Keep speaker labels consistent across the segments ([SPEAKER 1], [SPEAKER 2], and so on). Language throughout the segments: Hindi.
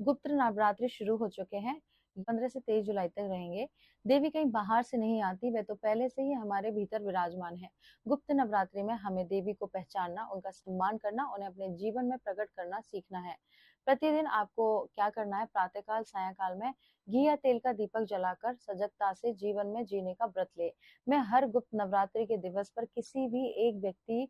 [SPEAKER 1] गुप्त नवरात्रि शुरू हो चुके हैं। 15 से 23 जुलाई तक रहेंगे। देवी कहीं बाहर से नहीं आती, वह तो पहले से ही हमारे भीतर विराजमान है। गुप्त नवरात्रि में हमें देवी को पहचानना, उनका सम्मान करना, उन्हें अपने जीवन में प्रकट करना सीखना है। प्रतिदिन आपको क्या करना है, प्रातःकाल, सायंकाल में घी या तेल का दीपक जलाकर सजगता से जीवन में जीने का व्रत ले। मैं हर गुप्त नवरात्रि के दिवस पर किसी भी एक व्यक्ति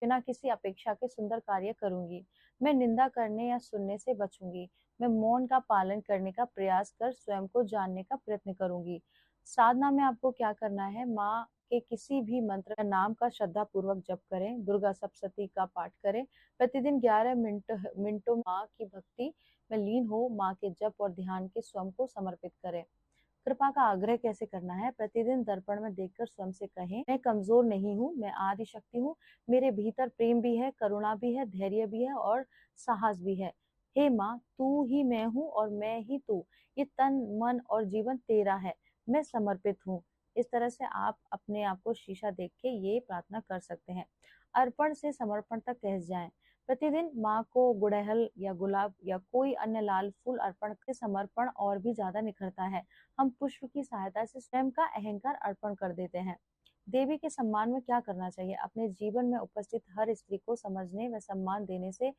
[SPEAKER 1] बिना किसी अपेक्षा के सुंदर कार्य करूंगी। मैं निंदा करने या सुनने से बचूंगी। मैं मौन का पालन करने का प्रयास कर स्वयं को जानने का प्रयत्न करूंगी। साधना में आपको क्या करना है, माँ के किसी भी मंत्र या नाम का श्रद्धा पूर्वक जप करें, दुर्गा सप्तशती का पाठ करें। प्रतिदिन 11 मिनटों माँ की भक्ति में लीन हो, माँ के जप और ध्यान के स्वयं को समर्पित करें। कृपा का आग्रह कैसे करना है, प्रतिदिन दर्पण में देखकर स्वयं से कहें, मैं कमजोर नहीं हूँ, मैं आदि शक्ति हूँ। मेरे भीतर प्रेम भी है, करुणा भी है, धैर्य भी है और साहस भी है। हे माँ, तू ही मैं हूँ और मैं ही तू। ये तन, मन और जीवन तेरा है। मैं समर्पित हूँ। इस तरह से आप अपने आप को शीशा देख के ये प्रार्थना कर सकते हैं। अर्पण से समर्पण तक कह जाएं। प्रतिदिन माँ को गुड़हल या गुलाब या कोई अन्य लाल फूल अर्पण के समर्पण और भी ज्यादा निखरता है। हम पुष्प की सहायता से स्वयं का अहंकार अर्पण कर देते हैं। देवी के सम्मान में क्या करना चाहिए, अपने जीवन में उपस्थित हर स्त्री को समझने व सम्मान देने से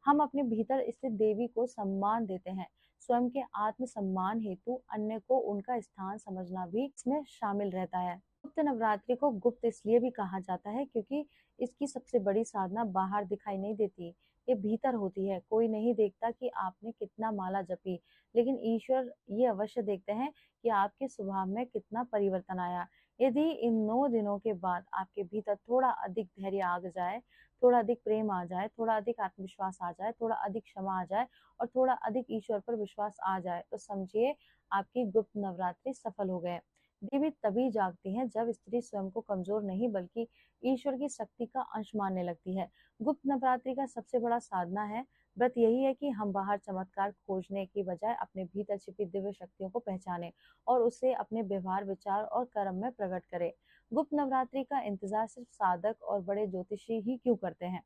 [SPEAKER 1] हम अपने भीतर स्थित देवी को सम्मान देते हैं। स्वयं के आत्म सम्मान हेतु अन्य को उनका स्थान समझना भी इसमें शामिल रहता है। गुप्त नवरात्रि को गुप्त इसलिए भी कहा जाता है क्योंकि इसकी सबसे बड़ी साधना बाहर दिखाई नहीं देती, ये भीतर होती है। कोई नहीं देखता कि आपने कितना माला जपी, लेकिन ईश्वर ये अवश्य देखते हैं कि आपके स्वभाव में कितना परिवर्तन आया। यदि इन 9 दिनों के बाद आपके भीतर थोड़ा अधिक धैर्य आ जाए, थोड़ा अधिक प्रेम आ जाए, थोड़ा अधिक आत्मविश्वास आ जाए, थोड़ा अधिक क्षमा आ जाए और थोड़ा अधिक ईश्वर पर विश्वास आ जाए, तो समझिए आपकी गुप्त नवरात्रि सफल हो गए। देवी तभी जागती हैं जब स्त्री स्वयं को कमजोर नहीं बल्कि ईश्वर की शक्ति का अंश मानने लगती है। गुप्त नवरात्रि का सबसे बड़ा साधना है व्रत यही है कि हम बाहर चमत्कार खोजने की बजाय अपने भीतर छिपी दिव्य शक्तियों को पहचाने और उसे अपने व्यवहार, विचार और कर्म में प्रकट करें। गुप्त नवरात्रि का इंतजार सिर्फ साधक और बड़े ज्योतिषी ही क्यों करते हैं?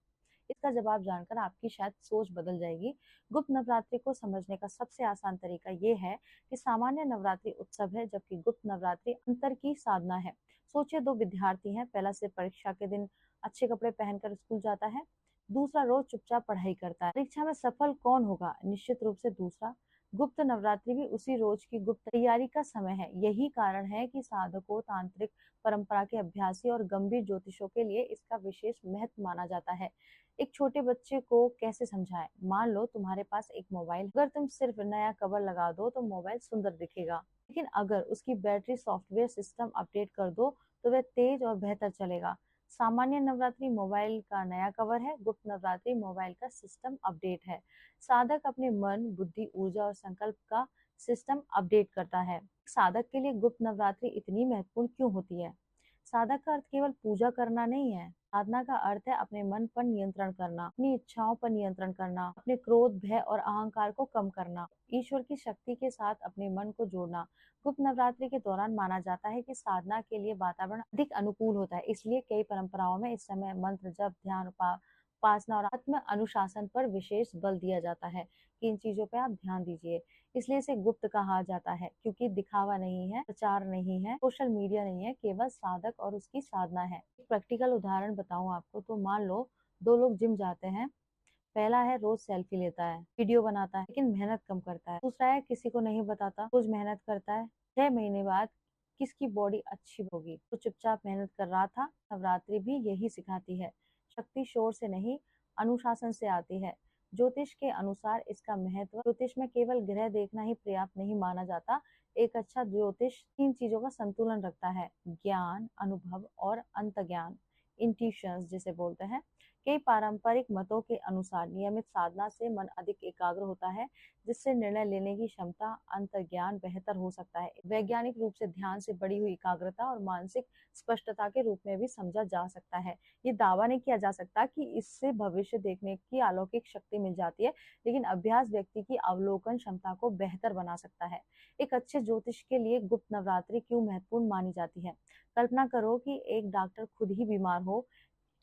[SPEAKER 1] इसका जवाब जानकर आपकी शायद सोच बदल जाएगी। गुप्त नवरात्रि को समझने का सबसे आसान तरीका ये है कि सामान्य नवरात्रि उत्सव है, जबकि गुप्त नवरात्रि अंतर की साधना है। सोचिए, दो विद्यार्थी हैं, पहला सिर्फ परीक्षा के दिन अच्छे कपड़े पहनकर स्कूल जाता है, दूसरा रोज चुपचाप पढ़ाई करता है। परीक्षा में सफल कौन होगा? निश्चित रूप से दूसरा। गुप्त नवरात्रि भी उसी रोज की गुप्त तैयारी का समय है। यही कारण है कि साधकों, तांत्रिक परंपरा के अभ्यासी और गंभीर ज्योतिषों के लिए इसका विशेष महत्व माना जाता है। एक छोटे बच्चे को कैसे समझाएं? मान लो तुम्हारे पास एक मोबाइल, अगर तुम सिर्फ नया कवर लगा दो तो मोबाइल सुंदर दिखेगा, लेकिन अगर उसकी बैटरी, सॉफ्टवेयर, सिस्टम अपडेट कर दो तो वह तेज और बेहतर चलेगा। सामान्य नवरात्रि मोबाइल का नया कवर है, गुप्त नवरात्रि मोबाइल का सिस्टम अपडेट है। साधक अपने मन, बुद्धि, ऊर्जा और संकल्प का सिस्टम अपडेट करता है। साधक के लिए गुप्त नवरात्रि इतनी महत्वपूर्ण क्यों होती है? साधक का अर्थ केवल पूजा करना नहीं है। साधना का अर्थ है अपने मन पर नियंत्रण करना, अपनी इच्छाओं पर नियंत्रण करना, अपने क्रोध, भय और अहंकार को कम करना, ईश्वर की शक्ति के साथ अपने मन को जोड़ना। गुप्त नवरात्रि के दौरान माना जाता है कि साधना के लिए वातावरण अधिक अनुकूल होता है, इसलिए कई परंपराओं में इस समय मंत्र जप, ध्यान, उपासना और आत्म अनुशासन पर विशेष बल दिया जाता है कि इन चीजों पे आप ध्यान दीजिए। इसलिए इसे गुप्त कहा जाता है क्योंकि दिखावा नहीं है, प्रचार नहीं है, सोशल मीडिया नहीं है, केवल साधक और उसकी साधना है। एक प्रैक्टिकल उदाहरण बताऊं आपको तो मान लो दो लोग जिम जाते हैं। पहला है रोज सेल्फी लेता है, वीडियो बनाता है, लेकिन मेहनत कम करता है। दूसरा है किसी को नहीं बताता, रोज मेहनत करता है। 6 महीने बाद किसकी बॉडी अच्छी होगी? तो चुपचाप मेहनत कर रहा था। नवरात्रि भी यही सिखाती है, शक्ति शोर से नहीं, अनुशासन से आती है। ज्योतिष के अनुसार इसका महत्व, ज्योतिष में केवल ग्रह देखना ही पर्याप्त नहीं माना जाता। एक अच्छा ज्योतिष 3 चीजों का संतुलन रखता है: ज्ञान, अनुभव और अंतज्ञान, इंट्यूशंस जिसे बोलते हैं। कई पारंपरिक मतों के अनुसार नियमित साधना से मन अधिक एकाग्र होता है, जिससे निर्णय लेने की क्षमता, अंतर्ज्ञान बेहतर हो सकता है। वैज्ञानिक रूप से ध्यान से बढ़ी हुई एकाग्रता और मानसिक स्पष्टता के रूप में भी समझा जा सकता है। ये दावा नहीं किया जा सकता कि इससे भविष्य देखने की अलौकिक शक्ति मिल जाती है, लेकिन अभ्यास व्यक्ति की अवलोकन क्षमता को बेहतर बना सकता है। एक अच्छे ज्योतिष के लिए गुप्त नवरात्रि क्यों महत्वपूर्ण मानी जाती है? कल्पना करो कि एक डॉक्टर खुद ही बीमार हो,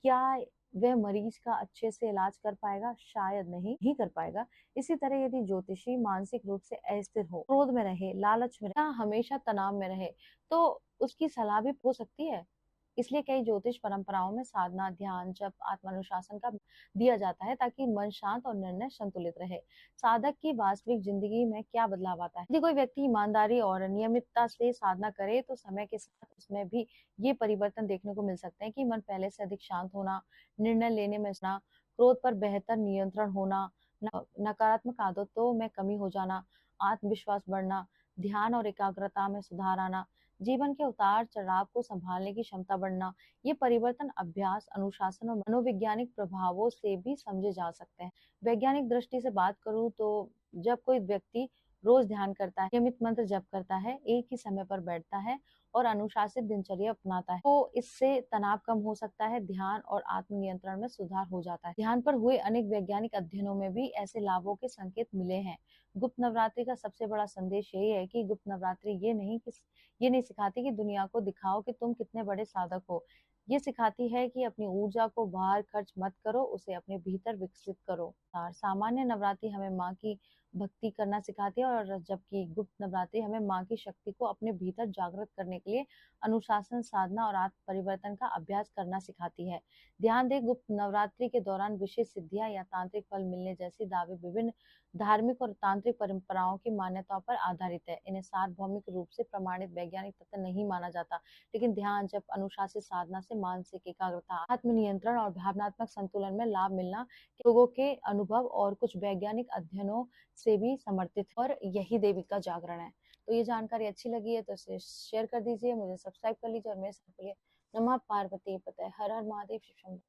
[SPEAKER 1] क्या वह मरीज का अच्छे से इलाज कर पाएगा? शायद नहीं कर पाएगा। इसी तरह यदि ज्योतिषी मानसिक रूप से अस्थिर हो, क्रोध में रहे, लालच में रहे या हमेशा तनाव में रहे, तो उसकी सलाह भी हो सकती है। इसलिए कई ज्योतिष परंपराओं में साधना, ध्यान, जप, आत्मानुशासन का दिया जाता है ताकि मन शांत और निर्णय संतुलित रहे। साधक की वास्तविक जिंदगी में क्या बदलाव आता है? यदि कोई व्यक्ति ईमानदारी और नियमितता से साधना करे तो समय के साथ उसमें भी ये परिवर्तन देखने को मिल सकते हैं कि मन पहले से अधिक शांत होना, निर्णय लेने में ना, क्रोध पर बेहतर नियंत्रण होना, नकारात्मक आदतों में कमी हो जाना, आत्मविश्वास बढ़ना, ध्यान और एकाग्रता में सुधार आना, जीवन के उतार-चढ़ाव को संभालने की क्षमता बढ़ना। ये परिवर्तन अभ्यास, अनुशासन और मनोवैज्ञानिक प्रभावों से भी समझे जा सकते हैं। वैज्ञानिक दृष्टि से बात करूँ तो जब कोई व्यक्ति रोज ध्यान करता है, नियमित मंत्र जप करता है, एक ही समय पर बैठता है और अनुशासित दिनचर्या अपनाता है, तो इससे तनाव कम हो सकता है, ध्यान और आत्मनियंत्रण में सुधार हो जाता है। ध्यान पर हुए अनेक वैज्ञानिक अध्ययनों में भी ऐसे लाभों के संकेत मिले हैं। गुप्त नवरात्रि का सबसे बड़ा संदेश यही है कि गुप्त नवरात्रि ये नहीं सिखाती कि दुनिया को दिखाओ कि तुम कितने बड़े साधक हो। ये सिखाती है कि अपनी ऊर्जा को बाहर खर्च मत करो, उसे अपने भीतर विकसित करो। और सामान्य नवरात्रि हमें माँ की भक्ति करना सिखाती है और जबकि गुप्त नवरात्रि हमें माँ की शक्ति को अपने भीतर जागृत करने के लिए अनुशासन, साधना और आत्म परिवर्तन का अभ्यास करना सिखाती है। ध्यान दें, गुप्त नवरात्रि के दौरान विशेष सिद्धियां या तांत्रिक फल मिलने जैसी दावे विभिन्न धार्मिक और तांत्रिक परंपराओं की मान्यताओं पर आधारित है। इन्हें सार्वभौमिक रूप से प्रमाणित वैज्ञानिक तथ्य नहीं माना जाता, लेकिन ध्यान, जप, अनुशासित साधना से मानसिक एकाग्रता, आत्मनियंत्रण और भावनात्मक संतुलन में लाभ मिलना लोगों के अनुभव और कुछ वैज्ञानिक अध्ययनों से भी समर्थित है और यही देवी का जागरण है। तो ये जानकारी अच्छी लगी है तो इसे शेयर कर दीजिए, मुझे सब्सक्राइब कर लीजिए और मेरे साथ बोलिए नमः पार्वती पते, हर हर महादेव, शिव शंभो।